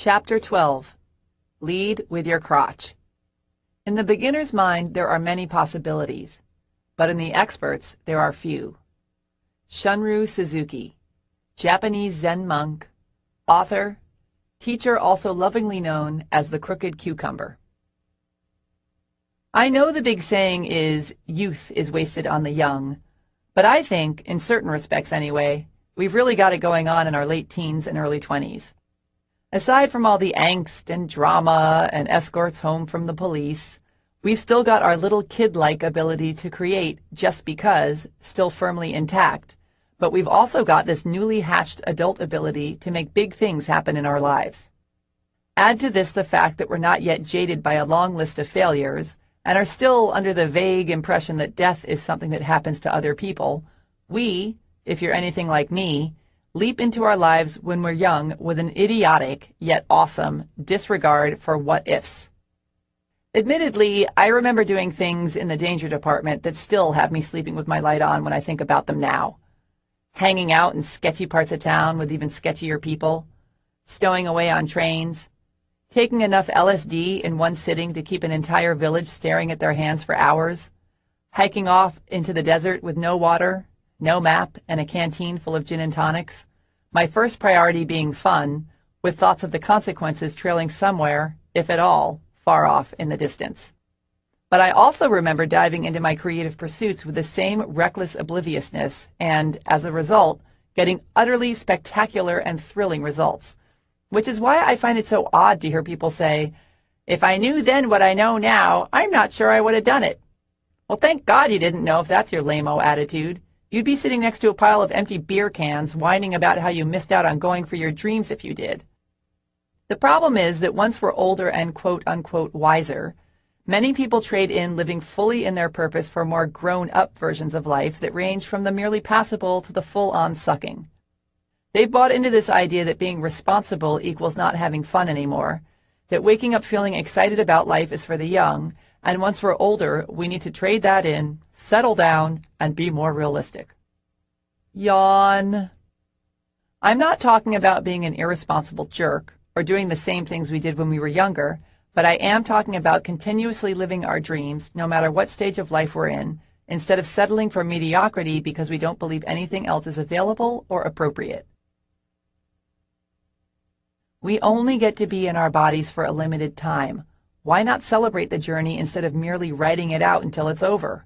Chapter 12. Lead with your crotch. In the beginner's mind, there are many possibilities, but in the expert's, there are few. Shunryu Suzuki, Japanese Zen monk, author, teacher also lovingly known as the Crooked Cucumber. I know the big saying is, youth is wasted on the young, but I think, in certain respects anyway, we've really got it going on in our late teens and early 20s. Aside from all the angst and drama and escorts home from the police, we've still got our little kid-like ability to create just because still firmly intact, but we've also got this newly hatched adult ability to make big things happen in our lives. Add to this the fact that we're not yet jaded by a long list of failures and are still under the vague impression that death is something that happens to other people. We, if you're anything like me, leap into our lives when we're young with an idiotic, yet awesome, disregard for what-ifs. Admittedly, I remember doing things in the danger department that still have me sleeping with my light on when I think about them now. Hanging out in sketchy parts of town with even sketchier people, stowing away on trains, taking enough LSD in one sitting to keep an entire village staring at their hands for hours, hiking off into the desert with no water, no map, and a canteen full of gin and tonics, my first priority being fun, with thoughts of the consequences trailing somewhere, if at all, far off in the distance. But I also remember diving into my creative pursuits with the same reckless obliviousness and, as a result, getting utterly spectacular and thrilling results. Which is why I find it so odd to hear people say, "If I knew then what I know now, I'm not sure I would have done it." Well, thank God you didn't know if that's your lame-o attitude. You'd be sitting next to a pile of empty beer cans whining about how you missed out on going for your dreams if you did. The problem is that once we're older and quote-unquote wiser, many people trade in living fully in their purpose for more grown-up versions of life that range from the merely passable to the full-on sucking. They've bought into this idea that being responsible equals not having fun anymore, that waking up feeling excited about life is for the young, and once we're older, we need to trade that in, settle down, and be more realistic. Yawn. I'm not talking about being an irresponsible jerk or doing the same things we did when we were younger, but I am talking about continuously living our dreams, no matter what stage of life we're in, instead of settling for mediocrity because we don't believe anything else is available or appropriate. We only get to be in our bodies for a limited time. Why not celebrate the journey instead of merely writing it out until it's over?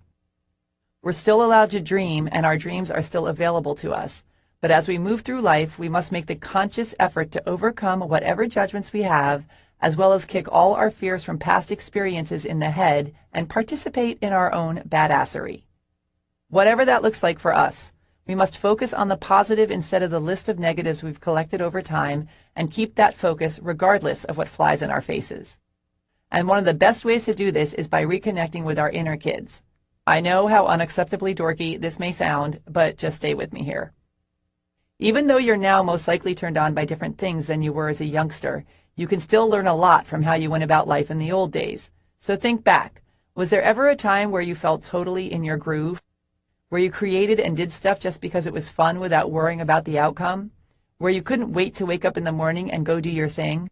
We're still allowed to dream, and our dreams are still available to us. But as we move through life, we must make the conscious effort to overcome whatever judgments we have, as well as kick all our fears from past experiences in the head and participate in our own badassery. Whatever that looks like for us, we must focus on the positive instead of the list of negatives we've collected over time and keep that focus regardless of what flies in our faces. And one of the best ways to do this is by reconnecting with our inner kids. I know how unacceptably dorky this may sound, but just stay with me here. Even though you're now most likely turned on by different things than you were as a youngster, you can still learn a lot from how you went about life in the old days. So think back. Was there ever a time where you felt totally in your groove? Where you created and did stuff just because it was fun without worrying about the outcome? Where you couldn't wait to wake up in the morning and go do your thing?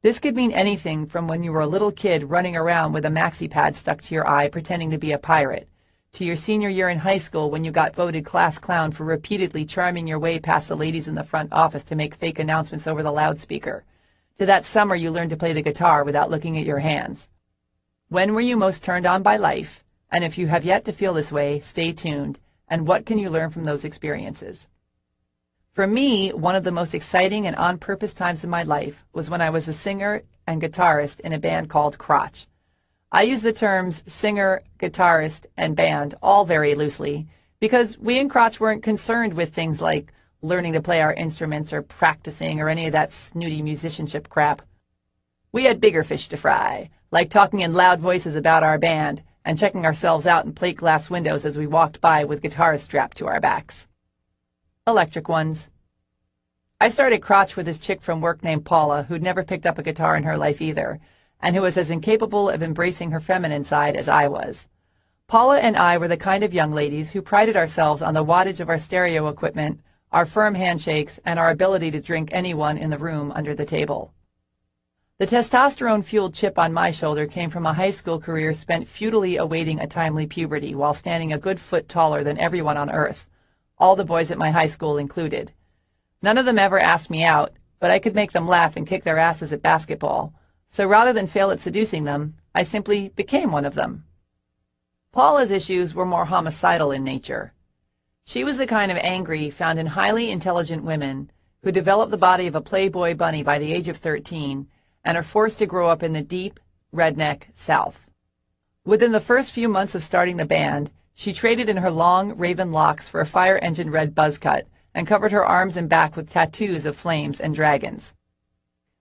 This could mean anything from when you were a little kid running around with a maxi pad stuck to your eye pretending to be a pirate, to your senior year in high school when you got voted class clown for repeatedly charming your way past the ladies in the front office to make fake announcements over the loudspeaker, to that summer you learned to play the guitar without looking at your hands. When were you most turned on by life? And if you have yet to feel this way, stay tuned. And what can you learn from those experiences? For me, one of the most exciting and on-purpose times in my life was when I was a singer and guitarist in a band called Crotch. I use the terms singer, guitarist, and band all very loosely because we in Crotch weren't concerned with things like learning to play our instruments or practicing or any of that snooty musicianship crap. We had bigger fish to fry, like talking in loud voices about our band and checking ourselves out in plate glass windows as we walked by with guitars strapped to our backs. Electric ones. I started Crotch with this chick from work named Paula, who'd never picked up a guitar in her life either, and who was as incapable of embracing her feminine side as I was. Paula and I were the kind of young ladies who prided ourselves on the wattage of our stereo equipment, our firm handshakes, and our ability to drink anyone in the room under the table. The testosterone-fueled chip on my shoulder came from a high school career spent futilely awaiting a timely puberty while standing a good foot taller than everyone on Earth, all the boys at my high school included. None of them ever asked me out, but I could make them laugh and kick their asses at basketball, so rather than fail at seducing them, I simply became one of them. Paula's issues were more homicidal in nature. She was the kind of angry found in highly intelligent women who develop the body of a Playboy bunny by the age of 13 and are forced to grow up in the deep, redneck South. Within the first few months of starting the band, she traded in her long, raven locks for a fire-engine red buzz cut and covered her arms and back with tattoos of flames and dragons.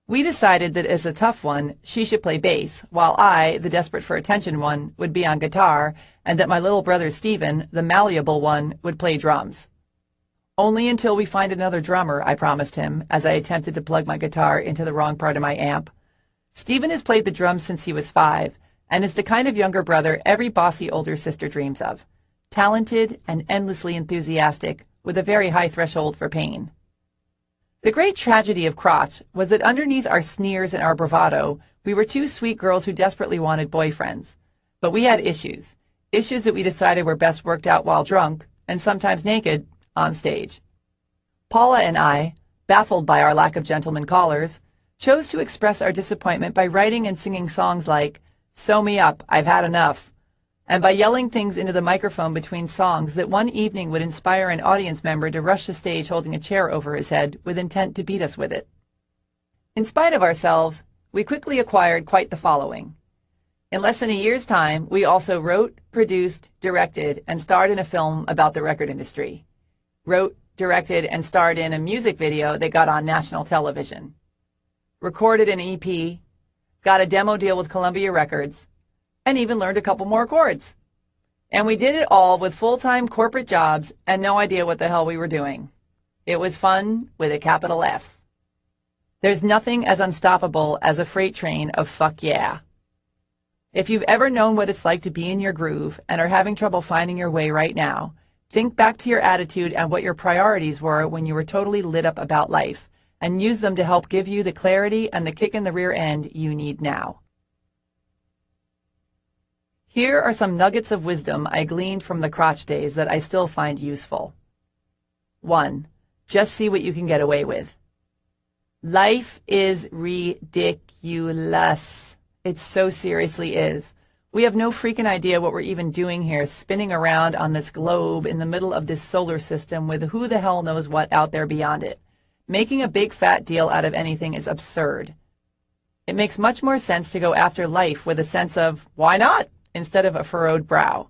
We decided that as a tough one, she should play bass, while I, the desperate-for-attention one, would be on guitar, and that my little brother Stephen, the malleable one, would play drums. Only until we find another drummer, I promised him, as I attempted to plug my guitar into the wrong part of my amp. Stephen has played the drums since he was 5, and is the kind of younger brother every bossy older sister dreams of. Talented and endlessly enthusiastic, with a very high threshold for pain. The great tragedy of Crotch was that underneath our sneers and our bravado, we were two sweet girls who desperately wanted boyfriends. But we had issues that we decided were best worked out while drunk, and sometimes naked, on stage. Paula and I, baffled by our lack of gentleman callers, chose to express our disappointment by writing and singing songs like "Sew Me Up, I've Had Enough," and by yelling things into the microphone between songs that one evening would inspire an audience member to rush the stage holding a chair over his head with intent to beat us with it. In spite of ourselves, we quickly acquired quite the following. In less than a year's time, we also wrote, produced, directed, and starred in a film about the record industry. Wrote, directed, and starred in a music video that got on national television. Recorded an EP, got a demo deal with Columbia Records, and even learned a couple more chords. And we did it all with full-time corporate jobs and no idea what the hell we were doing. It was fun with a capital F. There's nothing as unstoppable as a freight train of fuck yeah. If you've ever known what it's like to be in your groove and are having trouble finding your way right now, think back to your attitude and what your priorities were when you were totally lit up about life, and use them to help give you the clarity and the kick in the rear end you need now. Here are some nuggets of wisdom I gleaned from the crotch days that I still find useful. 1. Just see what you can get away with. Life is ridiculous. It so seriously is. We have no freaking idea what we're even doing here, spinning around on this globe in the middle of this solar system with who the hell knows what out there beyond it. Making a big fat deal out of anything is absurd. It makes much more sense to go after life with a sense of, why not, instead of a furrowed brow.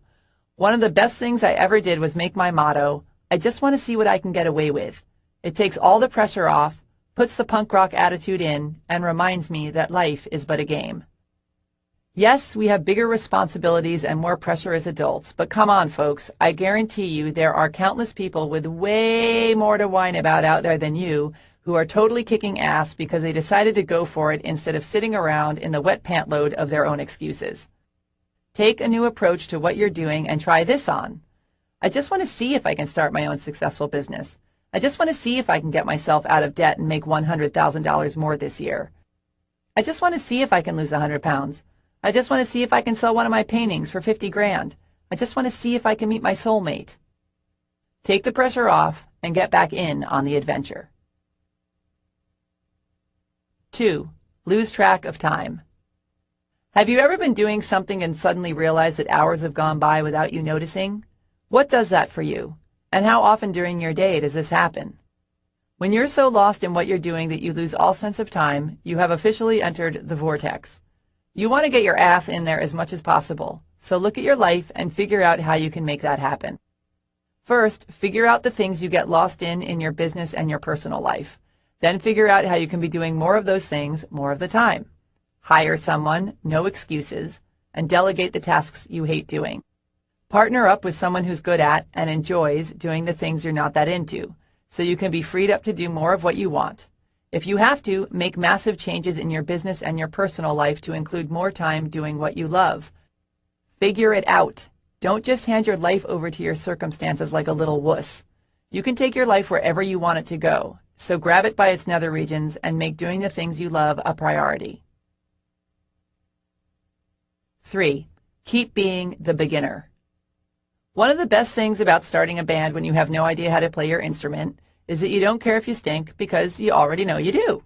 One of the best things I ever did was make my motto, I just want to see what I can get away with. It takes all the pressure off, puts the punk rock attitude in, and reminds me that life is but a game. Yes, we have bigger responsibilities and more pressure as adults, but come on, folks, I guarantee you there are countless people with way more to whine about out there than you who are totally kicking ass because they decided to go for it instead of sitting around in the wet pant load of their own excuses. Take a new approach to what you're doing and try this on. I just want to see if I can start my own successful business. I just want to see if I can get myself out of debt and make $100,000 more this year. I just want to see if I can lose 100 pounds. I just want to see if I can sell one of my paintings for 50 grand. I just want to see if I can meet my soulmate. Take the pressure off and get back in on the adventure. 2. Lose track of time. Have you ever been doing something and suddenly realized that hours have gone by without you noticing? What does that for you? And how often during your day does this happen? When you're so lost in what you're doing that you lose all sense of time, you have officially entered the vortex. You want to get your ass in there as much as possible, so look at your life and figure out how you can make that happen. First, figure out the things you get lost in your business and your personal life. Then figure out how you can be doing more of those things more of the time. Hire someone, no excuses, and delegate the tasks you hate doing. Partner up with someone who's good at and enjoys doing the things you're not that into, so you can be freed up to do more of what you want. If you have to, make massive changes in your business and your personal life to include more time doing what you love. Figure it out. Don't just hand your life over to your circumstances like a little wuss. You can take your life wherever you want it to go, so grab it by its nether regions and make doing the things you love a priority. 3. Keep being the beginner. One of the best things about starting a band when you have no idea how to play your instrument is that you don't care if you stink because you already know you do.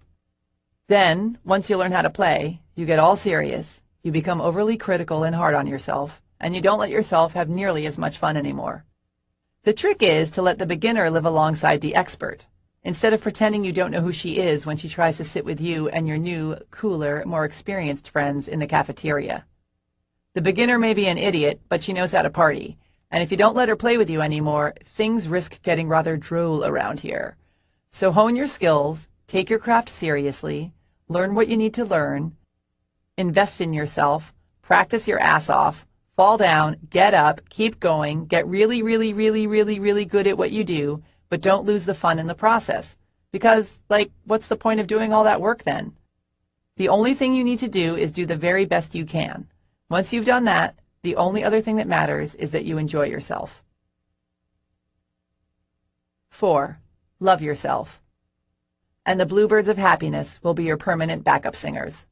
Then, once you learn how to play, you get all serious, you become overly critical and hard on yourself, and you don't let yourself have nearly as much fun anymore. The trick is to let the beginner live alongside the expert, instead of pretending you don't know who she is when she tries to sit with you and your new, cooler, more experienced friends in the cafeteria. The beginner may be an idiot, but she knows how to party, and if you don't let her play with you anymore, things risk getting rather droll around here. So hone your skills, take your craft seriously, learn what you need to learn, invest in yourself, practice your ass off, fall down, get up, keep going, get really, really, really, really, really good at what you do, but don't lose the fun in the process. Because, what's the point of doing all that work then? The only thing you need to do is do the very best you can. Once you've done that, the only other thing that matters is that you enjoy yourself. 4. Love yourself. And the Bluebirds of Happiness will be your permanent backup singers.